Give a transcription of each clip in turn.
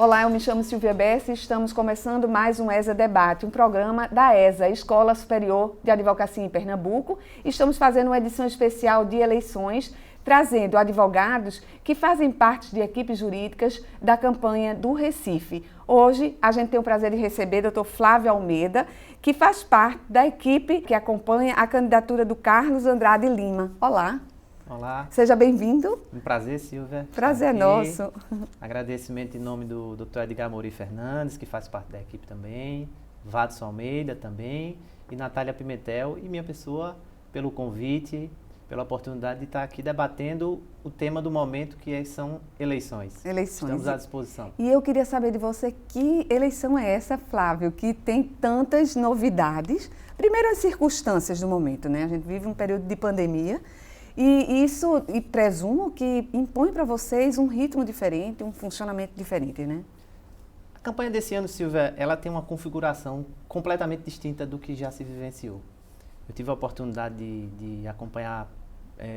Olá, eu me chamo Silvia Bessi e estamos começando mais um ESA Debate, um programa da ESA, Escola Superior de Advocacia em Pernambuco. Estamos fazendo uma edição especial de eleições, trazendo advogados que fazem parte de equipes jurídicas da campanha do Recife. Hoje, a gente tem o prazer de receber o Dr. Flávio Almeida, que faz parte da equipe que acompanha a candidatura do Carlos Andrade Lima. Olá. Olá. Seja bem-vindo. Um prazer, Silvia. Prazer nosso. Agradecimento em nome do Dr. Edgar Mori Fernandes, que faz parte da equipe também, Vadson Almeida também, e Natália Pimentel, e minha pessoa, pelo convite, pela oportunidade de estar aqui debatendo o tema do momento, que são eleições. Estamos à disposição. E eu queria saber de você, que eleição é essa, Flávio, que tem tantas novidades? Primeiro, as circunstâncias do momento, né? A gente vive um período de pandemia, e presumo que impõe para vocês um ritmo diferente, um funcionamento diferente, né? A campanha desse ano, Silvia, ela tem uma configuração completamente distinta do que já se vivenciou. Eu tive a oportunidade de acompanhar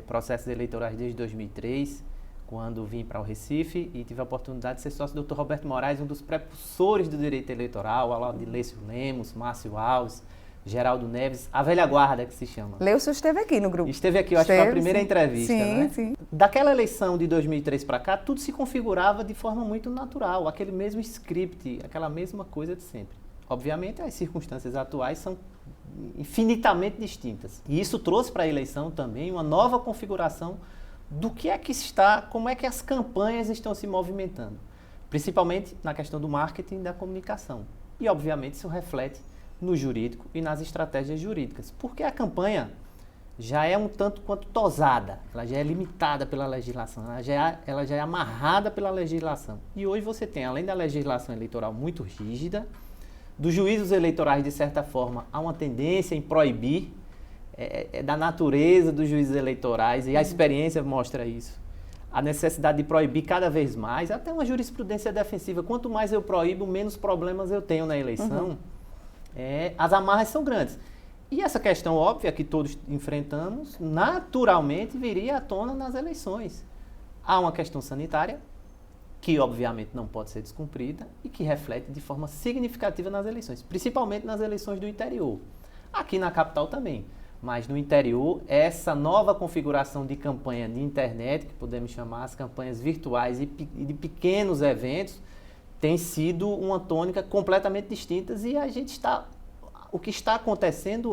processos eleitorais desde 2003, quando vim para o Recife, e tive a oportunidade de ser sócio do Dr. Roberto Moraes, um dos precursores do direito eleitoral, ao lado de Lécio Lemos, Márcio Alves, Geraldo Neves, a velha guarda que se chama. Lécio esteve aqui no grupo. Esteve aqui, eu acho que foi a primeira sim. entrevista, sim, né? Sim. Daquela eleição de 2003 para cá, tudo se configurava de forma muito natural, aquele mesmo script, aquela mesma coisa de sempre. Obviamente, as circunstâncias atuais são infinitamente distintas. E isso trouxe para a eleição também uma nova configuração do que é que está, como é que as campanhas estão se movimentando, principalmente na questão do marketing e da comunicação. E, obviamente, isso reflete no jurídico e nas estratégias jurídicas, porque a campanha já é um tanto quanto tosada, ela já é limitada pela legislação, ela já é amarrada pela legislação. E hoje você tem, além da legislação eleitoral muito rígida, dos juízos eleitorais, de certa forma, há uma tendência em proibir, é da natureza dos juízes eleitorais, e a experiência mostra isso. A necessidade de proibir cada vez mais, até uma jurisprudência defensiva. Quanto mais eu proíbo, menos problemas eu tenho na eleição. As amarras são grandes. E essa questão óbvia que todos enfrentamos, naturalmente viria à tona nas eleições. Há uma questão sanitária, que obviamente não pode ser descumprida e que reflete de forma significativa nas eleições, principalmente nas eleições do interior. Aqui na capital também, mas no interior, essa nova configuração de campanha de internet, que podemos chamar as campanhas virtuais e de pequenos eventos, tem sido uma tônica completamente distinta, e o que está acontecendo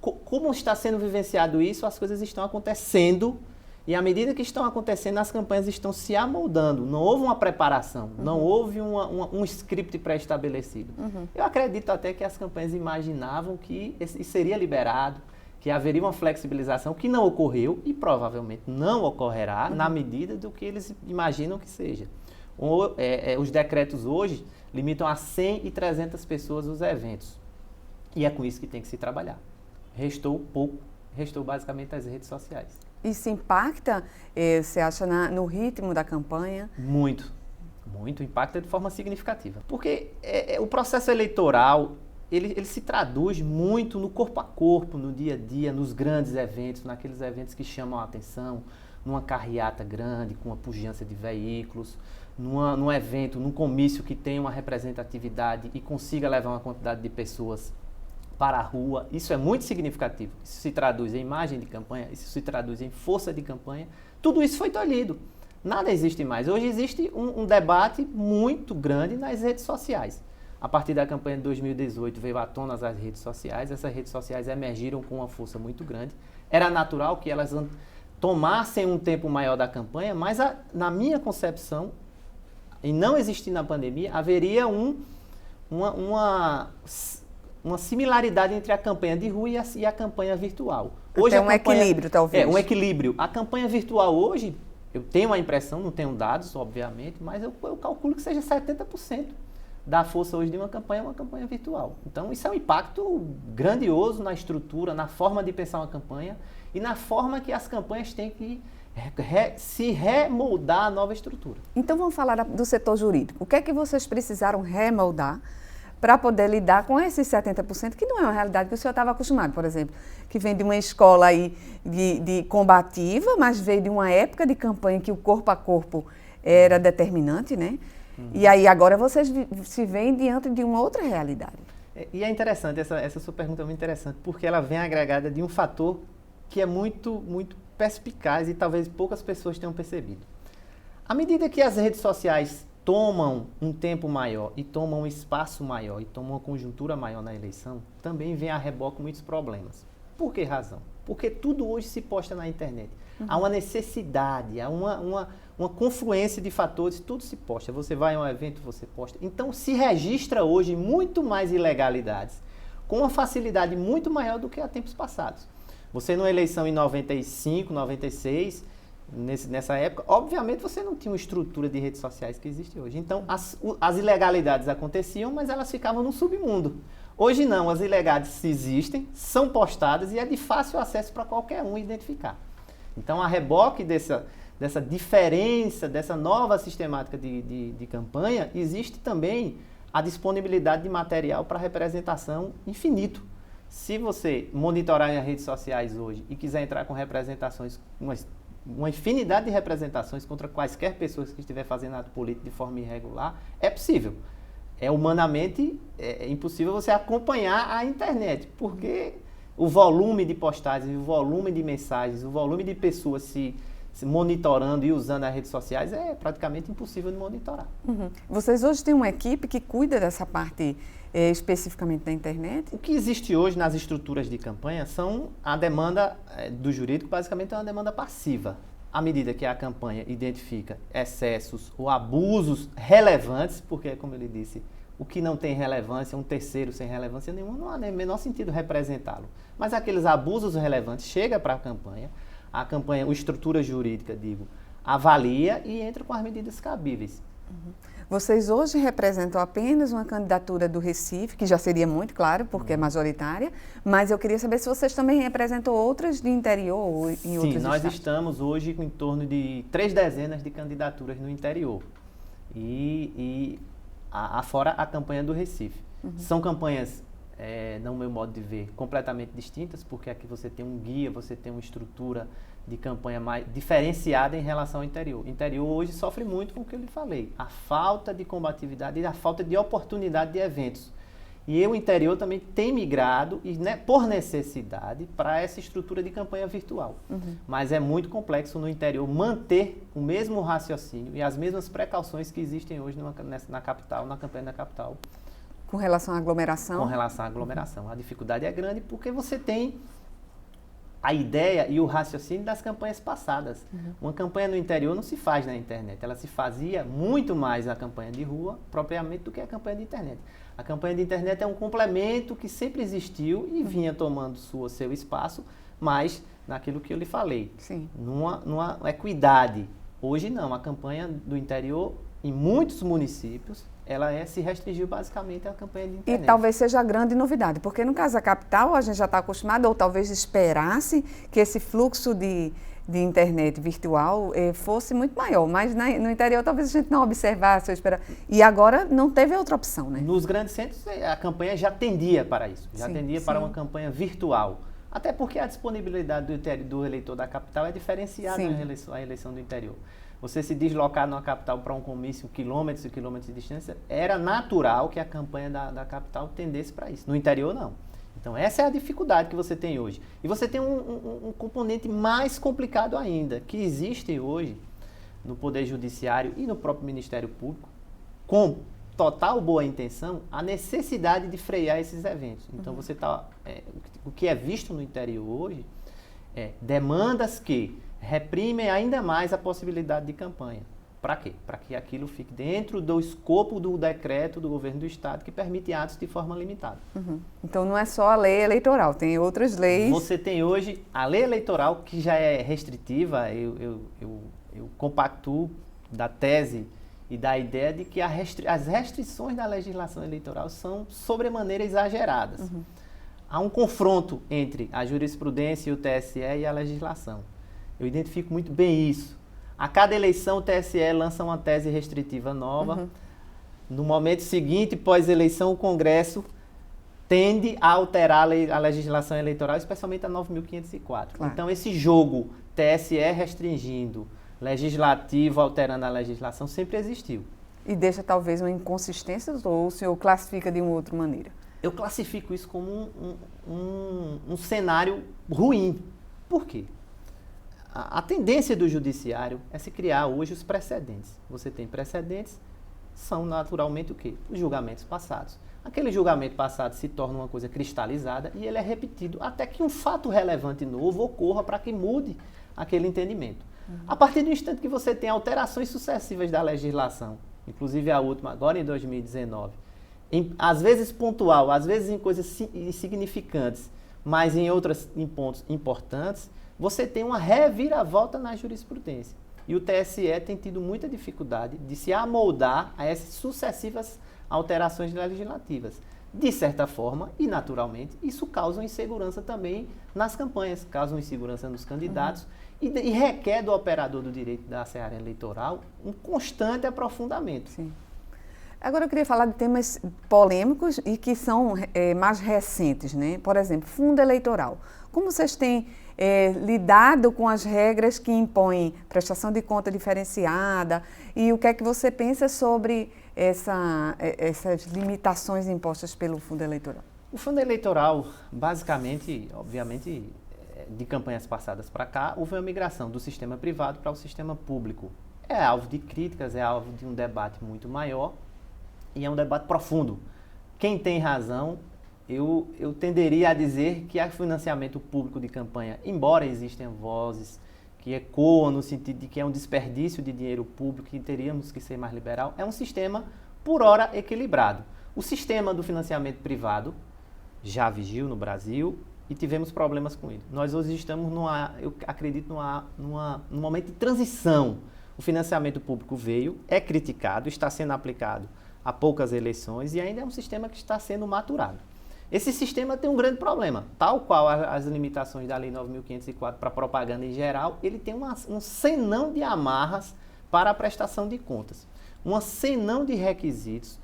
como está sendo vivenciado isso, as coisas estão acontecendo, e à medida que estão acontecendo, as campanhas estão se amoldando. Não houve uma preparação, não houve um script pré-estabelecido. Eu acredito até que as campanhas imaginavam que isso seria liberado, que haveria uma flexibilização que não ocorreu e provavelmente não ocorrerá na medida do que eles imaginam que seja. Os decretos hoje limitam a 100 e 300 pessoas os eventos. E é com isso que tem que se trabalhar. Restou basicamente as redes sociais. Isso impacta, você acha, no ritmo da campanha? Muito impacta de forma significativa. Porque o processo eleitoral, ele se traduz muito no corpo a corpo, no dia a dia, nos grandes eventos, naqueles eventos que chamam a atenção, numa carreata grande, com uma pujança de veículos, num evento, num comício que tenha uma representatividade e consiga levar uma quantidade de pessoas para a rua. Isso é muito significativo. Isso se traduz em imagem de campanha, isso se traduz em força de campanha. Tudo isso foi tolhido. Nada existe mais. Hoje existe um debate muito grande nas redes sociais. A partir da campanha de 2018 veio à tona as redes sociais. Essas redes sociais emergiram com uma força muito grande. Era natural que elas tomassem um tempo maior da campanha, mas na minha concepção, e não existindo na pandemia, haveria uma similaridade entre a campanha de rua e a campanha virtual. Hoje é um equilíbrio, talvez. Um equilíbrio. A campanha virtual hoje, eu tenho a impressão, não tenho dados, obviamente, mas eu calculo que seja 70% da força hoje de uma campanha virtual. Então, isso é um impacto grandioso na estrutura, na forma de pensar uma campanha e na forma que as campanhas têm que se remoldar a nova estrutura. Então, vamos falar do setor jurídico. O que é que vocês precisaram remoldar para poder lidar com esses 70%, que não é uma realidade que o senhor estava acostumado, por exemplo, que vem de uma escola aí de combativa, mas veio de uma época de campanha que o corpo a corpo era determinante, né? E aí agora vocês se veem diante de uma outra realidade. E é interessante, essa sua pergunta é muito interessante, porque ela vem agregada de um fator que é muito, muito perspicaz e talvez poucas pessoas tenham percebido. À medida que as redes sociais tomam um tempo maior e tomam um espaço maior e tomam uma conjuntura maior na eleição, também vem a reboque muitos problemas. Por que razão? Porque tudo hoje se posta na internet. Há uma necessidade, há uma confluência de fatores, tudo se posta. Você vai a um evento, você posta. Então se registra hoje muito mais ilegalidades, com uma facilidade muito maior do que há tempos passados. Você numa eleição em 95, 96... nessa época, obviamente você não tinha uma estrutura de redes sociais que existe hoje. Então, as ilegalidades aconteciam, mas elas ficavam no submundo. Hoje não, as ilegalidades existem, são postadas e é de fácil acesso para qualquer um identificar. Então, a reboque dessa diferença, dessa nova sistemática de campanha, existe também a disponibilidade de material para representação infinito. Se você monitorar as redes sociais hoje e quiser entrar com representações, uma infinidade de representações contra quaisquer pessoas que estiver fazendo ato político de forma irregular, é possível. É humanamente impossível você acompanhar a internet, porque o volume de postagens, o volume de mensagens, o volume de pessoas se monitorando e usando as redes sociais é praticamente impossível de monitorar. Vocês hoje têm uma equipe que cuida dessa parte especificamente da internet? O que existe hoje nas estruturas de campanha são a demanda do jurídico, basicamente é uma demanda passiva. À medida que a campanha identifica excessos ou abusos relevantes, porque, como ele disse, o que não tem relevância, um terceiro sem relevância nenhuma, não há nem o menor sentido representá-lo. Mas aqueles abusos relevantes chegam para a campanha, a estrutura jurídica, avalia e entra com as medidas cabíveis. Vocês hoje representam apenas uma candidatura do Recife, que já seria muito claro, porque é majoritária, mas eu queria saber se vocês também representam outras de interior ou em outros estados. Sim, nós estamos hoje com em torno de 3 dezenas de candidaturas no interior. Fora a campanha do Recife. São campanhas, no meu modo de ver, completamente distintas, porque aqui você tem um guia, você tem uma estrutura de campanha mais diferenciada em relação ao interior. O interior hoje sofre muito com o que eu lhe falei, a falta de combatividade e a falta de oportunidade de eventos. E o interior também tem migrado, por necessidade, para essa estrutura de campanha virtual. Mas é muito complexo no interior manter o mesmo raciocínio e as mesmas precauções que existem hoje na capital, na campanha da capital. Com relação à aglomeração? Com relação à aglomeração. A dificuldade é grande porque você tem a ideia e o raciocínio das campanhas passadas. Uma campanha no interior não se faz na internet. Ela se fazia muito mais a campanha de rua, propriamente, do que a campanha de internet. A campanha de internet é um complemento que sempre existiu e vinha tomando seu espaço, mas naquilo que eu lhe falei, numa equidade. Hoje não, a campanha do interior, em muitos municípios, ela se restringiu basicamente à campanha de internet. E talvez seja a grande novidade, porque no caso da capital a gente já está acostumado, ou talvez esperasse que esse fluxo de internet virtual fosse muito maior, mas no interior talvez a gente não observasse ou esperasse. E agora não teve outra opção, né? Nos grandes centros a campanha já tendia para isso, para uma campanha virtual. Até porque a disponibilidade do eleitor da capital é diferenciada na eleição do interior. Você se deslocar numa capital para um comício, quilômetros e quilômetros de distância, era natural que a campanha da capital tendesse para isso. No interior, não. Então, essa é a dificuldade que você tem hoje. E você tem um componente mais complicado ainda, que existe hoje no Poder Judiciário e no próprio Ministério Público, com total boa intenção, a necessidade de frear esses eventos. Então, o que é visto no interior hoje é demandas que reprimem ainda mais a possibilidade de campanha. Para quê? Para que aquilo fique dentro do escopo do decreto do governo do estado que permite atos de forma limitada. Então não é só a lei eleitoral, tem outras leis. Você tem hoje a lei eleitoral que já é restritiva, eu compactuo da tese e da ideia de que as restrições da legislação eleitoral são sobremaneira exageradas. Há um confronto entre a jurisprudência e o TSE e a legislação. Eu identifico muito bem isso. A cada eleição, o TSE lança uma tese restritiva nova. No momento seguinte, pós-eleição, o Congresso tende a alterar a legislação eleitoral, especialmente a 9.504. Claro. Então, esse jogo, TSE restringindo, legislativo alterando a legislação, sempre existiu. E deixa talvez uma inconsistência ou o senhor classifica de uma outra maneira? Eu classifico isso como um cenário ruim. Por quê? A tendência do judiciário é se criar hoje os precedentes. Você tem precedentes, são naturalmente o quê? Os julgamentos passados. Aquele julgamento passado se torna uma coisa cristalizada e ele é repetido até que um fato relevante novo ocorra para que mude aquele entendimento. A partir do instante que você tem alterações sucessivas da legislação, inclusive a última agora em 2019, às vezes pontual, às vezes em coisas insignificantes, mas em pontos importantes, você tem uma reviravolta na jurisprudência. E o TSE tem tido muita dificuldade de se amoldar a essas sucessivas alterações legislativas. De certa forma, e naturalmente, isso causa insegurança também nas campanhas, causa insegurança nos candidatos e requer do operador do direito da seara eleitoral um constante aprofundamento. Sim. Agora eu queria falar de temas polêmicos e que são mais recentes, né? Por exemplo, fundo eleitoral. Como vocês têm lidado com as regras que impõem prestação de conta diferenciada e o que é que você pensa sobre essas limitações impostas pelo fundo eleitoral? O fundo eleitoral, basicamente, obviamente, de campanhas passadas para cá, houve uma migração do sistema privado para o sistema público. É alvo de críticas, é alvo de um debate muito maior e é um debate profundo. Quem tem razão, eu tenderia a dizer que o financiamento público de campanha, embora existam vozes que ecoam no sentido de que é um desperdício de dinheiro público e teríamos que ser mais liberal, é um sistema, por hora, equilibrado. O sistema do financiamento privado já vigiu no Brasil e tivemos problemas com ele. Nós hoje estamos eu acredito, num momento de transição. O financiamento público veio, é criticado, está sendo aplicado há poucas eleições e ainda é um sistema que está sendo maturado. Esse sistema tem um grande problema, tal qual as limitações da Lei 9.504 para propaganda em geral, ele tem um senão de amarras para a prestação de contas, um senão de requisitos,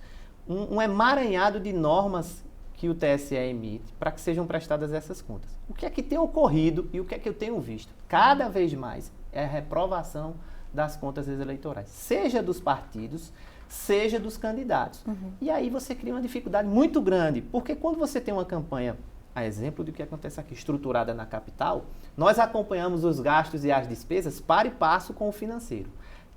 um emaranhado de normas que o TSE emite para que sejam prestadas essas contas. O que é que tem ocorrido e o que é que eu tenho visto? Cada vez mais é a reprovação das contas eleitorais, seja dos partidos, seja dos candidatos. E aí você cria uma dificuldade muito grande, porque quando você tem uma campanha, a exemplo do que acontece aqui, estruturada na capital, nós acompanhamos os gastos e as despesas para e passo com o financeiro.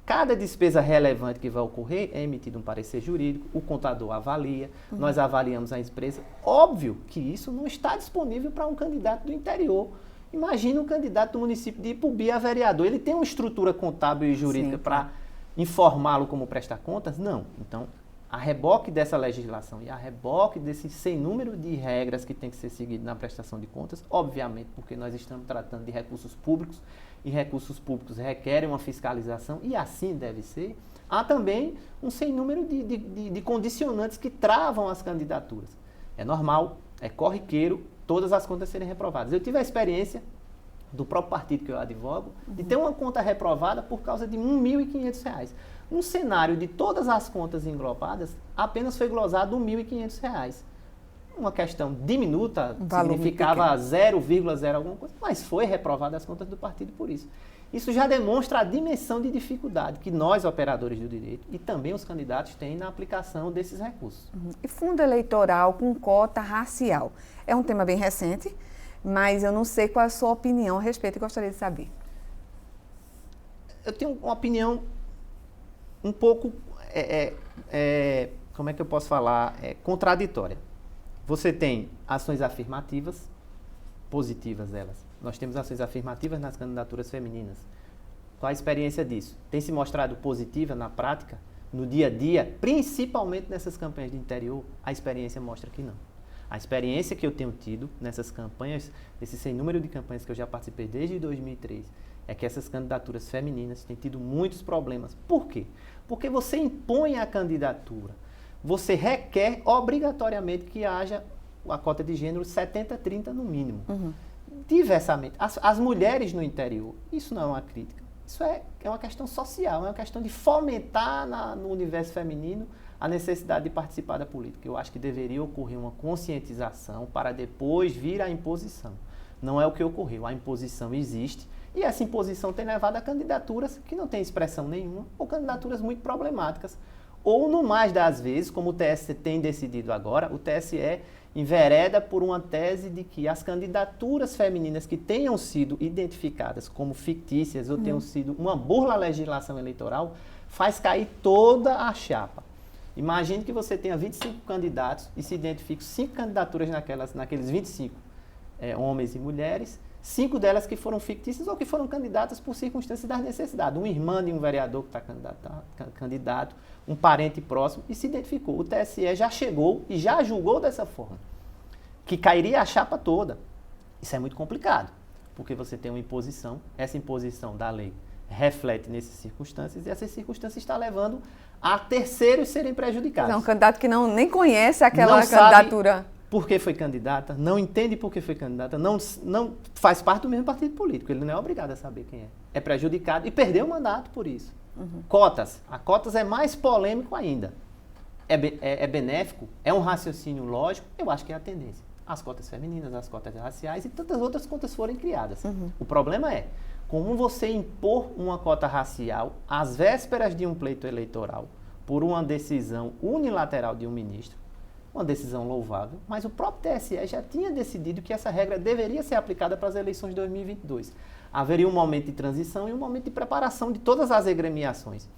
Cada despesa relevante que vai ocorrer é emitido um parecer jurídico, o contador avalia, nós avaliamos a empresa. Óbvio que isso não está disponível para um candidato do interior. Imagina um candidato do município de Ipubi a vereador, ele tem uma estrutura contábil e jurídica para informá-lo como prestar contas? Não. Então, a reboque dessa legislação e a reboque desse sem número de regras que tem que ser seguido na prestação de contas, obviamente, porque nós estamos tratando de recursos públicos e recursos públicos requerem uma fiscalização e assim deve ser, há também um sem número de condicionantes que travam as candidaturas. É normal, é corriqueiro todas as contas serem reprovadas. Eu tive a experiência do próprio partido que eu advogo, de ter uma conta reprovada por causa de R$ 1.500. No cenário de todas as contas englobadas, apenas foi glosado R$ 1.500. Uma questão diminuta, significava 0,0 alguma coisa, mas foi reprovada as contas do partido por isso. Isso já demonstra a dimensão de dificuldade que nós, operadores do direito, e também os candidatos têm na aplicação desses recursos. E fundo eleitoral com cota racial? É um tema bem recente, mas eu não sei qual é a sua opinião a respeito e gostaria de saber. Eu tenho uma opinião um pouco, como é que eu posso falar, contraditória. Você tem ações afirmativas, positivas elas. Nós temos ações afirmativas nas candidaturas femininas. Qual a experiência disso? Tem se mostrado positiva na prática, no dia a dia, principalmente nessas campanhas de interior? A experiência mostra que não. A experiência que eu tenho tido nessas campanhas, nesse sem número de campanhas que eu já participei desde 2003, é que essas candidaturas femininas têm tido muitos problemas. Por quê? Porque você impõe a candidatura, você requer obrigatoriamente que haja a cota de gênero 70-30 no mínimo. Diversamente. As mulheres no interior, isso não é uma crítica, isso é uma questão social, é uma questão de fomentar no universo feminino a necessidade de participar da política. Eu acho que deveria ocorrer uma conscientização para depois vir a imposição. Não é o que ocorreu. A imposição existe e essa imposição tem levado a candidaturas que não têm expressão nenhuma ou candidaturas muito problemáticas ou, no mais das vezes, como o TSE tem decidido agora, o TSE envereda por uma tese de que as candidaturas femininas que tenham sido identificadas como fictícias ou tenham sido uma burla à legislação eleitoral, faz cair toda a chapa. Imagine que você tenha 25 candidatos e se identifiquem 5 candidaturas naqueles 25 homens e mulheres, 5 delas que foram fictícias ou que foram candidatas por circunstâncias da necessidade. Uma irmã de um vereador que está candidato, um parente próximo, e se identificou. O TSE já chegou e já julgou dessa forma, que cairia a chapa toda. Isso é muito complicado, porque você tem uma imposição, essa imposição da lei reflete nessas circunstâncias, e essas circunstâncias estão levando a terceiros serem prejudicados. É um candidato que nem conhece aquela candidatura. Por que foi candidata, não entende por que foi candidata, não faz parte do mesmo partido político, ele não é obrigado a saber quem é. É prejudicado e perdeu o mandato por isso. Cotas. A cotas é mais polêmico ainda. É benéfico? É um raciocínio lógico? Eu acho que é a tendência. As cotas femininas, as cotas raciais e tantas outras cotas forem criadas. O problema é como você impor uma cota racial às vésperas de um pleito eleitoral por uma decisão unilateral de um ministro, uma decisão louvável, mas o próprio TSE já tinha decidido que essa regra deveria ser aplicada para as eleições de 2022. Haveria um momento de transição e um momento de preparação de todas as agremiações.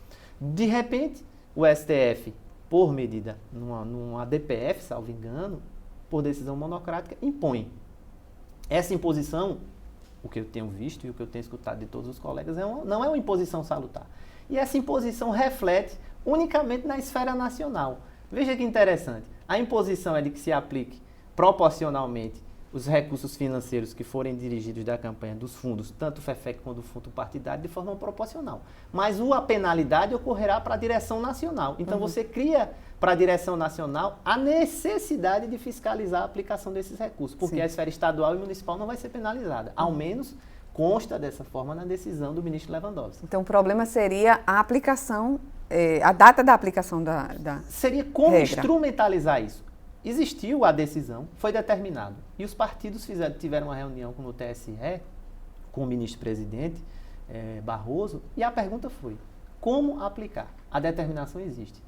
De repente, o STF, por medida, numa DPF, salvo engano, por decisão monocrática, impõe. Essa imposição, o que eu tenho visto e o que eu tenho escutado de todos os colegas, não é uma imposição salutar. E essa imposição reflete unicamente na esfera nacional. Veja que interessante. A imposição é de que se aplique proporcionalmente os recursos financeiros que forem dirigidos da campanha dos fundos, tanto o FEFEC quanto o fundo partidário, de forma proporcional. Mas a penalidade ocorrerá para a direção nacional. Então, você cria para a direção nacional a necessidade de fiscalizar a aplicação desses recursos, porque a esfera estadual e municipal não vai ser penalizada. Ao menos consta dessa forma na decisão do ministro Lewandowski. Então, o problema seria a aplicação, a data da aplicação da seria como regra. Instrumentalizar isso. Existiu a decisão, foi determinado. E os partidos tiveram uma reunião no TSE, com o ministro-presidente Barroso, e a pergunta foi, como aplicar? A determinação existe.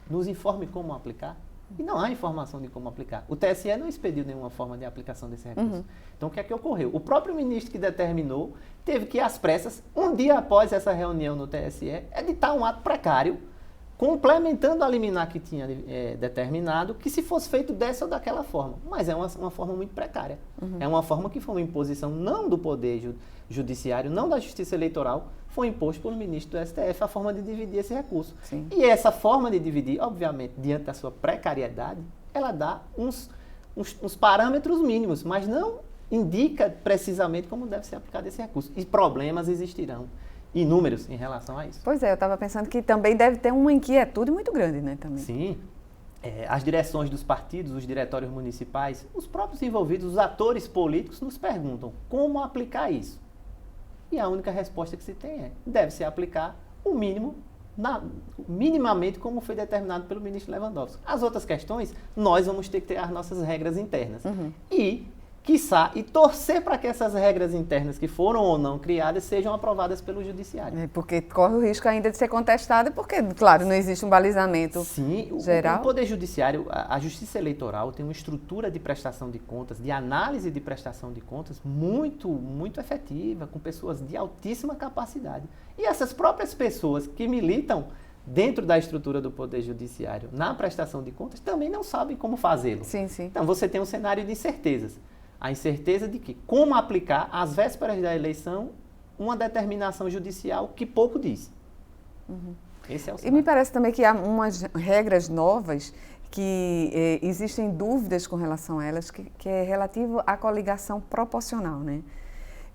Nos informe como aplicar? E não há informação de como aplicar. O TSE não expediu nenhuma forma de aplicação desse recurso. Então, o que é que ocorreu? O próprio ministro que determinou teve que, às pressas, um dia após essa reunião no TSE, editar um ato precário, complementando a liminar que tinha determinado, que se fosse feito dessa ou daquela forma. Mas é uma forma muito precária. É uma forma que foi uma imposição não do Poder Judiciário, não da Justiça Eleitoral, foi imposto pelo ministro do STF a forma de dividir esse recurso. Sim. E essa forma de dividir, obviamente, diante da sua precariedade, ela dá uns parâmetros mínimos, mas não indica precisamente como deve ser aplicado esse recurso. E problemas existirão. Inúmeros em relação a isso. Pois é, eu estava pensando que também deve ter uma inquietude muito grande, né? Também. Sim. As direções dos partidos, os diretórios municipais, os próprios envolvidos, os atores políticos nos perguntam como aplicar isso. E a única resposta que se tem deve se aplicar o mínimo, minimamente como foi determinado pelo ministro Lewandowski. As outras questões, nós vamos ter que ter as nossas regras internas. E quiçá, e torcer para que essas regras internas que foram ou não criadas sejam aprovadas pelo judiciário. Porque corre o risco ainda de ser contestada, porque, claro, não existe um balizamento geral. O Poder Judiciário, a Justiça Eleitoral tem uma estrutura de prestação de contas, de análise de prestação de contas muito, muito efetiva, com pessoas de altíssima capacidade. E essas próprias pessoas que militam dentro da estrutura do Poder Judiciário, na prestação de contas, também não sabem como fazê-lo. Sim, sim. Então, você tem um cenário de incertezas. A incerteza de que como aplicar, às vésperas da eleição, uma determinação judicial que pouco diz. Esse é o cenário. E me parece também que há umas regras novas que existem dúvidas com relação a elas, que é relativo à coligação proporcional, né?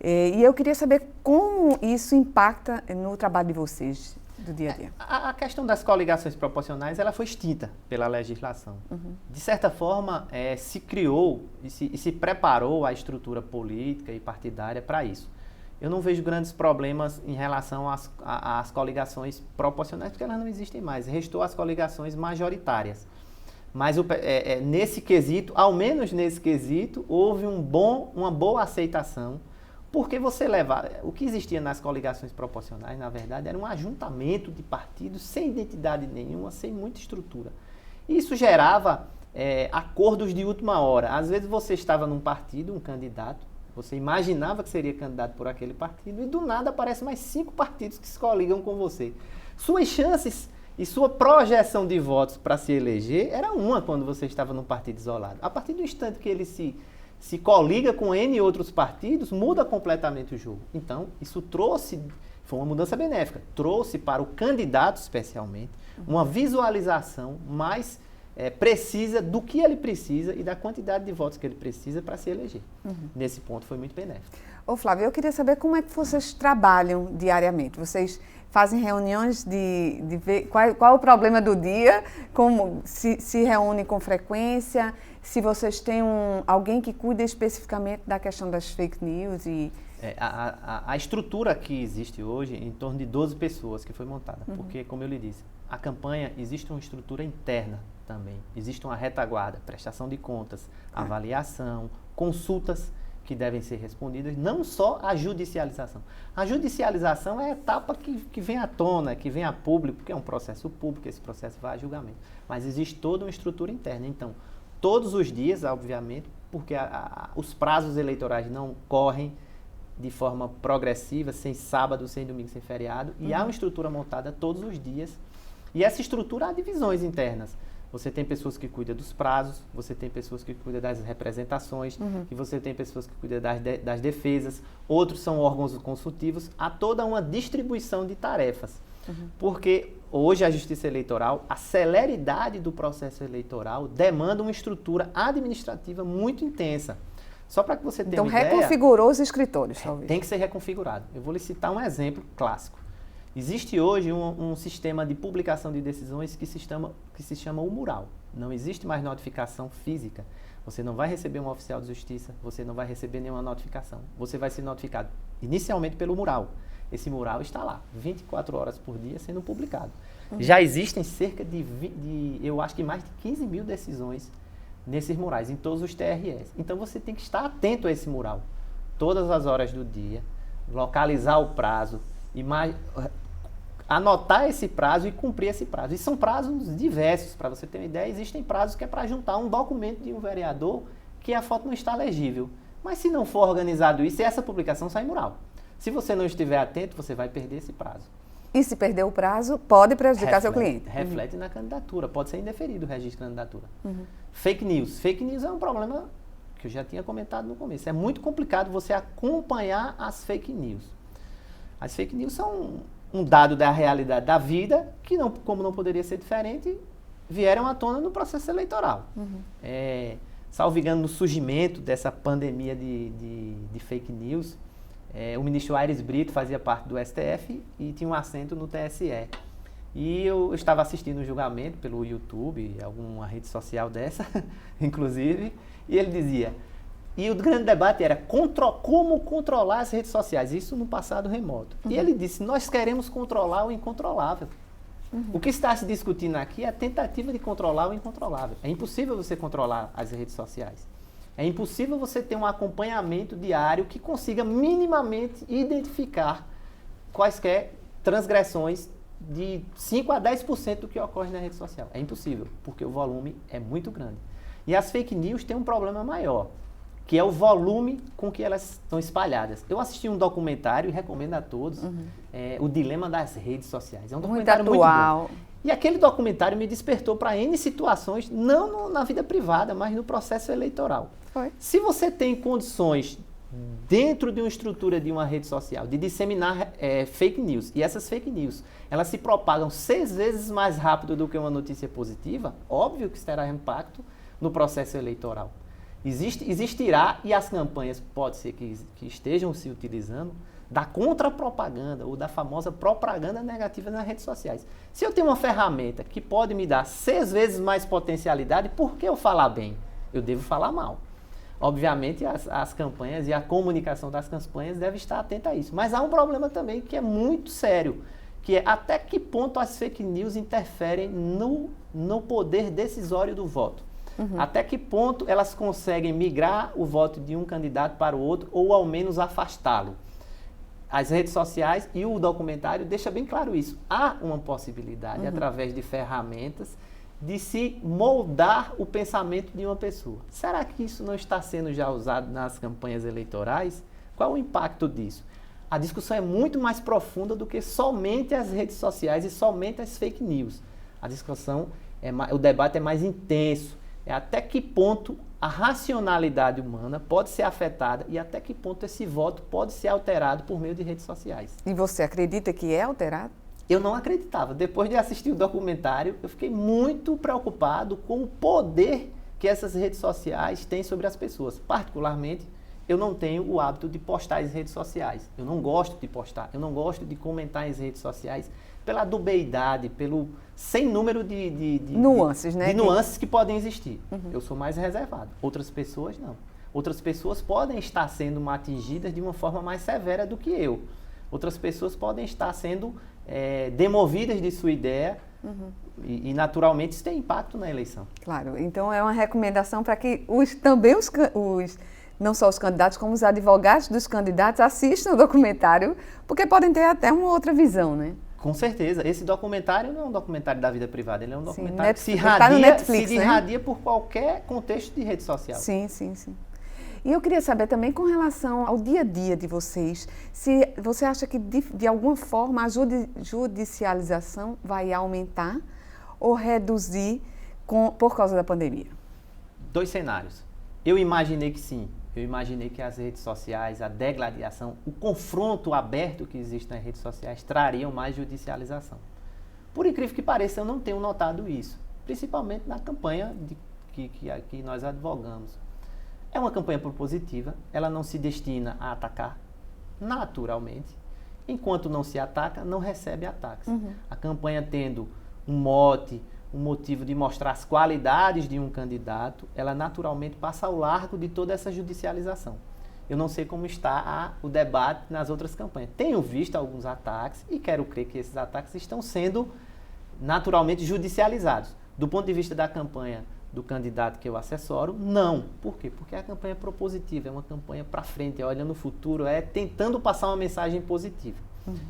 E eu queria saber como isso impacta no trabalho de vocês, do dia a dia. A questão das coligações proporcionais, ela foi extinta pela legislação. De certa forma, se criou e se preparou a estrutura política e partidária para isso. Eu não vejo grandes problemas em relação às coligações proporcionais, porque elas não existem mais. Restou as coligações majoritárias. Mas nesse quesito, ao menos nesse quesito, houve uma boa aceitação, Porque você leva... O que existia nas coligações proporcionais, na verdade, era um ajuntamento de partidos sem identidade nenhuma, sem muita estrutura. Isso gerava acordos de última hora. Às vezes você estava num partido, um candidato, você imaginava que seria candidato por aquele partido e do nada aparecem mais 5 partidos que se coligam com você. Suas chances e sua projeção de votos para se eleger era uma quando você estava num partido isolado. A partir do instante que ele se coliga com N outros partidos, muda completamente o jogo. Então, isso foi uma mudança benéfica, trouxe para o candidato especialmente uma visualização mais precisa do que ele precisa e da quantidade de votos que ele precisa para se eleger. Nesse ponto foi muito benéfico. Ô Flávio, eu queria saber como é que vocês trabalham diariamente. Vocês fazem reuniões de ver qual é o problema do dia, como se reúnem com frequência, se vocês têm alguém que cuida especificamente da questão das fake news e... A estrutura que existe hoje é em torno de 12 pessoas que foi montada, porque, como eu lhe disse, a campanha existe uma estrutura interna também, existe uma retaguarda, prestação de contas, avaliação, consultas que devem ser respondidas, não só a judicialização. A judicialização é a etapa que vem à tona, que vem a público, porque é um processo público, esse processo vai a julgamento. Mas existe toda uma estrutura interna. Então, todos os dias, obviamente, porque os prazos eleitorais não correm de forma progressiva, sem sábado, sem domingo, sem feriado, e há uma estrutura montada todos os dias. E essa estrutura há divisões internas. Você tem pessoas que cuidam dos prazos, você tem pessoas que cuidam das representações, e você tem pessoas que cuidam das defesas, outros são órgãos consultivos, há toda uma distribuição de tarefas. Porque hoje a Justiça Eleitoral, a celeridade do processo eleitoral demanda uma estrutura administrativa muito intensa. Só para que você tenha uma ideia... Então reconfigurou os escritórios, talvez. Tem que ser reconfigurado. Eu vou lhe citar um exemplo clássico. Existe hoje um sistema de publicação de decisões que se chama o mural. Não existe mais notificação física. Você não vai receber um oficial de justiça, você não vai receber nenhuma notificação. Você vai ser notificado inicialmente pelo mural. Esse mural está lá, 24 horas por dia sendo publicado. Já existem cerca eu acho que mais de 15 mil decisões nesses murais, em todos os TRS. Então você tem que estar atento a esse mural, todas as horas do dia, localizar o prazo, anotar esse prazo e cumprir esse prazo. E são prazos diversos, para você ter uma ideia, existem prazos que é para juntar um documento de um vereador que a foto não está legível. Mas se não for organizado isso, essa publicação sai mural. Se você não estiver atento, você vai perder esse prazo. E se perder o prazo, pode prejudicar seu cliente. Reflete na candidatura, pode ser indeferido o registro de candidatura. Fake news. Fake news é um problema que eu já tinha comentado no começo. É muito complicado você acompanhar as fake news. As fake news são um dado da realidade da vida que, como não poderia ser diferente, vieram à tona no processo eleitoral. Salvo engano, no surgimento dessa pandemia de fake news, o ministro Aires Brito fazia parte do STF e tinha um assento no TSE. E eu estava assistindo o julgamento pelo YouTube, alguma rede social dessa, inclusive, e ele dizia... E o grande debate era como controlar as redes sociais, isso no passado remoto. E ele disse, nós queremos controlar o incontrolável. O que está se discutindo aqui é a tentativa de controlar o incontrolável. É impossível você controlar as redes sociais. É impossível você ter um acompanhamento diário que consiga minimamente identificar quaisquer transgressões de 5 a 10% do que ocorre na rede social. É impossível, porque o volume é muito grande. E as fake news têm um problema maior, que é o volume com que elas estão espalhadas. Eu assisti um documentário e recomendo a todos, O Dilema das Redes Sociais. É um documentário muito bom. E aquele documentário me despertou para N situações, não na vida privada, mas no processo eleitoral. Se você tem condições, dentro de uma estrutura de uma rede social, de disseminar fake news, e essas fake news, elas se propagam 6 vezes mais rápido do que uma notícia positiva, óbvio que isso terá impacto no processo eleitoral. Existirá, e as campanhas pode ser que estejam se utilizando, da contrapropaganda ou da famosa propaganda negativa nas redes sociais. Se eu tenho uma ferramenta que pode me dar 6 vezes mais potencialidade, por que eu falar bem? Eu devo falar mal. Obviamente, as campanhas e a comunicação das campanhas deve estar atenta a isso. Mas há um problema também que é muito sério, que é até que ponto as fake news interferem no poder decisório do voto. Até que ponto elas conseguem migrar o voto de um candidato para o outro ou ao menos afastá-lo? As redes sociais e o documentário deixam bem claro isso. Há uma possibilidade, através de ferramentas, de se moldar o pensamento de uma pessoa. Será que isso não está sendo já usado nas campanhas eleitorais? Qual o impacto disso? A discussão é muito mais profunda do que somente as redes sociais e somente as fake news. A discussão, o debate é mais intenso. É até que ponto a racionalidade humana pode ser afetada e até que ponto esse voto pode ser alterado por meio de redes sociais. E você acredita que é alterado? Eu não acreditava. Depois de assistir o documentário, eu fiquei muito preocupado com o poder que essas redes sociais têm sobre as pessoas. Particularmente, eu não tenho o hábito de postar em redes sociais. Eu não gosto de postar, eu não gosto de comentar em redes sociais pela dubiedade, pelo sem número de nuances, né? De nuances que podem existir. Eu sou mais reservado. Outras pessoas não. Outras pessoas podem estar sendo atingidas de uma forma mais severa do que eu. Outras pessoas podem estar sendo demovidas de sua ideia e naturalmente isso tem impacto na eleição. Claro, então é uma recomendação para que não só os candidatos, como os advogados dos candidatos assistam o documentário, porque podem ter até uma outra visão, né? Com certeza. Esse documentário não é um documentário da vida privada, ele é um documentário sim, que se irradia por qualquer contexto de rede social. Sim. E eu queria saber também com relação ao dia a dia de vocês, se você acha que de alguma forma a judicialização vai aumentar ou reduzir por causa da pandemia? 2 cenários. Eu imaginei que sim. Eu imaginei que as redes sociais, a degladiação, o confronto aberto que existe nas redes sociais trariam mais judicialização. Por incrível que pareça, eu não tenho notado isso, principalmente na campanha que nós advogamos. É uma campanha propositiva, ela não se destina a atacar, naturalmente. Enquanto não se ataca, não recebe ataques. A campanha tendo um mote, um motivo de mostrar as qualidades de um candidato, ela naturalmente passa ao largo de toda essa judicialização. Eu não sei como está o debate nas outras campanhas. Tenho visto alguns ataques e quero crer que esses ataques estão sendo naturalmente judicializados. Do ponto de vista da campanha do candidato que eu assessoro, não. Por quê? Porque a campanha é propositiva, é uma campanha para frente, é olhando o futuro, é tentando passar uma mensagem positiva.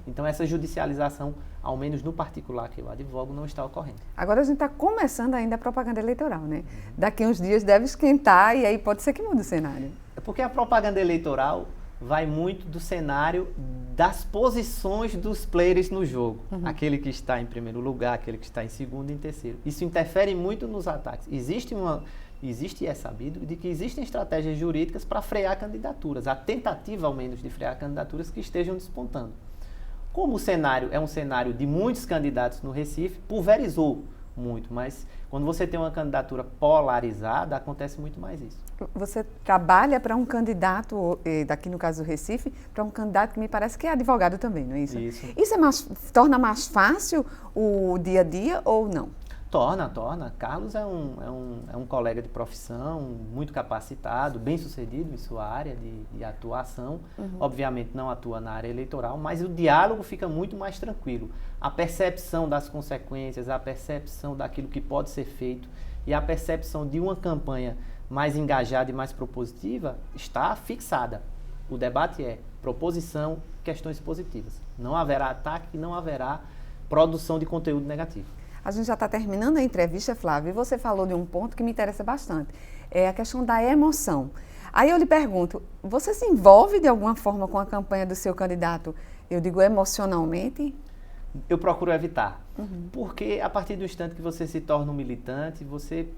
Então essa judicialização, ao menos no particular que eu advogo, não está ocorrendo. Agora a gente está começando ainda a propaganda eleitoral, né? Daqui a uns dias deve esquentar e aí pode ser que mude o cenário. É porque a propaganda eleitoral vai muito do cenário das posições dos players no jogo. Aquele que está em primeiro lugar, aquele que está em segundo e em terceiro. Isso interfere muito nos ataques. Existe e é sabido de que existem estratégias jurídicas para frear candidaturas, a tentativa ao menos de frear candidaturas que estejam despontando. Como o cenário é um cenário de muitos candidatos no Recife, pulverizou muito, mas quando você tem uma candidatura polarizada, acontece muito mais isso. Você trabalha para um candidato, daqui no caso do Recife, para um candidato que me parece que é advogado também, não é isso? Isso torna mais fácil o dia a dia ou não? Torna. Carlos é um colega de profissão, muito capacitado, bem sucedido em sua área de atuação. Obviamente não atua na área eleitoral, mas o diálogo fica muito mais tranquilo. A percepção das consequências, a percepção daquilo que pode ser feito e a percepção de uma campanha mais engajada e mais propositiva está fixada. O debate é proposição, questões positivas. Não haverá ataque e não haverá produção de conteúdo negativo. A gente já está terminando a entrevista, Flávio, e você falou de um ponto que me interessa bastante, é a questão da emoção. Aí eu lhe pergunto, você se envolve de alguma forma com a campanha do seu candidato, eu digo emocionalmente? Eu procuro evitar, porque a partir do instante que você se torna um militante, você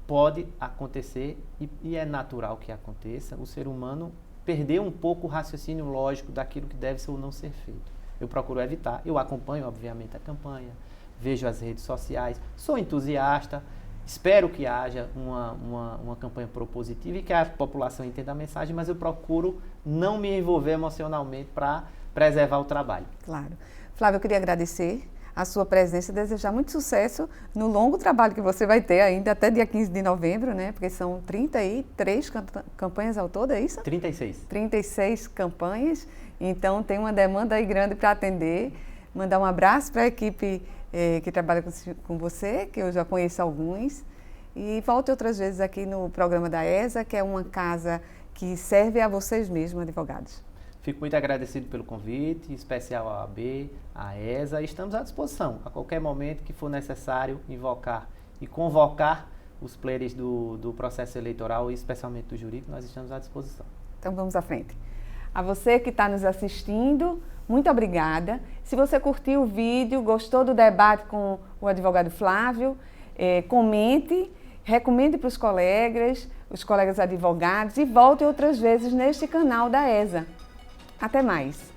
pode acontecer, e é natural que aconteça, o ser humano perder um pouco o raciocínio lógico daquilo que deve ser ou não ser feito. Eu procuro evitar, eu acompanho obviamente a campanha, vejo as redes sociais, sou entusiasta, espero que haja uma campanha propositiva e que a população entenda a mensagem, mas eu procuro não me envolver emocionalmente para preservar o trabalho. Claro. Flávio, eu queria agradecer a sua presença e desejar muito sucesso no longo trabalho que você vai ter ainda até dia 15 de novembro, né? Porque são 33 campanhas ao todo, é isso? 36. 36 campanhas, então tem uma demanda aí grande para atender. Mandar um abraço para a equipe que trabalha com você, que eu já conheço alguns, e volte outras vezes aqui no programa da ESA, que é uma casa que serve a vocês mesmos, advogados. Fico muito agradecido pelo convite, em especial à OAB, à ESA, e estamos à disposição, a qualquer momento que for necessário, invocar e convocar os players do processo eleitoral, e especialmente do jurídico, nós estamos à disposição. Então vamos à frente. A você que está nos assistindo, muito obrigada. Se você curtiu o vídeo, gostou do debate com o advogado Flávio, comente, recomende para os colegas advogados e volte outras vezes neste canal da ESA. Até mais!